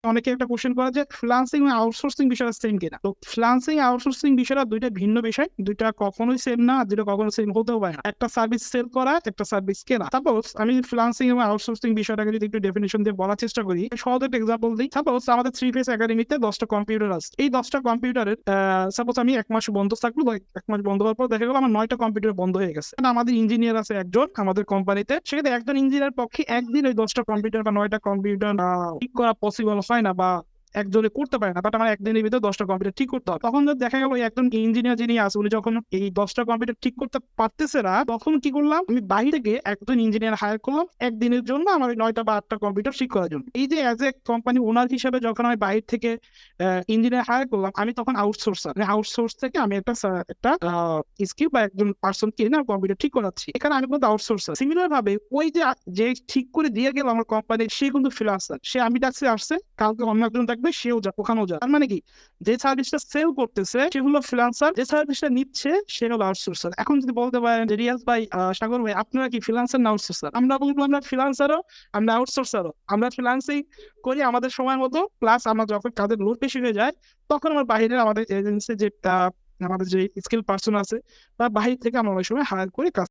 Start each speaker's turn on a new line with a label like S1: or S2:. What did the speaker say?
S1: অনেকে একটা কোশ্চেন করে যে ফ্রিল্যান্সিং এবং আউটসোর্সিং বিষয়টা সেম কিনা। তো ফ্রিল্যান্সিং আউটসোর্সিং বিষয়টা দুইটা ভিন্ন বিষয়, দুইটা কখনোই সেম না, দুইটা কখনো সেম হতেও পারে না। একটা সার্ভিস সেল করা, একটা সার্ভিস কেনা। সাপোজ আমি ফ্রিল্যান্সিং এবং আউটসোর্সিং বিষয়টাকে যদি একটু ডেফিনেশন দিয়ে বলার চেষ্টা করি, সহজ একটা এক্সাম্পল দিই। সাপোজ আমাদের 3 ফেস একাডেমিতে 10টা কম্পিউটার আছে। এই 10টা কম্পিউটারের সাপোজ আমি 1 মাস বন্ধ থাকলো, 1 মাস বন্ধ হওয়ার পর দেখা গেল আমার 9টা কম্পিউটার বন্ধ হয়ে গেছে। আমাদের ইঞ্জিনিয়ার আছে একজন আমাদের কোম্পানিতে, সেক্ষেত্রে একজন ইঞ্জিনিয়ার পক্ষে একদিন ওই 10টা কম্পিউটার বা 9টা কম্পিউটার ঠিক করা পসিবল হয় না, বা একজনে করতে পারে না। বাট আমার একদিনের ভিতরে 10টা কম্পিউটার ঠিক করতে হবে। তখন দেখা গেল একজন ইঞ্জিনিয়ার যিনি আছে, উনি যখন এই 10টা কম্পিউটার ঠিক করতে পারতেছে না, তখন কি করলাম, আমি বাইরে থেকে একজন ইঞ্জিনিয়ার হায়ার করলাম একদিনের জন্য আমার 9টা বা 8টা কম্পিউটার ঠিক করার জন্য। এই যে অ্যাজ এ কোম্পানি ওনার হিসেবে যখন আমি বাইরে থেকে ইঞ্জিনিয়ার হায়ার করলাম, আমি তখন আউটসোর্সার। আউটসোর্স থেকে আমি একটা স্কিল বা একজন পার্সন কিনে না কম্পিউটার ঠিক করাচ্ছি, এখানে আমি কিন্তু আউটসোর্সার। সিমিলার ভাবে ওই যে ঠিক করে দিয়ে গেল আমার কোম্পানি, সে কিন্তু ফ্রিল্যান্সার। সে আমি ডাকছে আসছে, কালকে অন্য একজন থাকবে, সেও যা ওখানেও যা। তার মানে কি, যে সার্ভিসটা সেল করতেছে সে হলো ফ্রিল্যান্সার, যে সার্ভিসটা নিচ্ছে সে হলো আউটসোর্সার। এখন যদি বলতে পারেন যে রিয়াজ ভাই, সাগর ভাই, আপনারা কি ফ্রিল্যান্সার না আউটসোর্সার? আমরা বলবো আমরা ফ্রিল্যান্সারও, আমরা আউটসোর্সারও। আমরা ফ্রিল্যান্সিং করি আমাদের সময় মতো, প্লাস আমরা যখন কাজের লোড বেশি হয়ে যায় তখন আমার বাইরে আমাদের এজেন্সি যে আমাদের যে স্কিল পার্সন আছে বা বাহির থেকে আমরা অনেক সময় হায়ার করে কাজ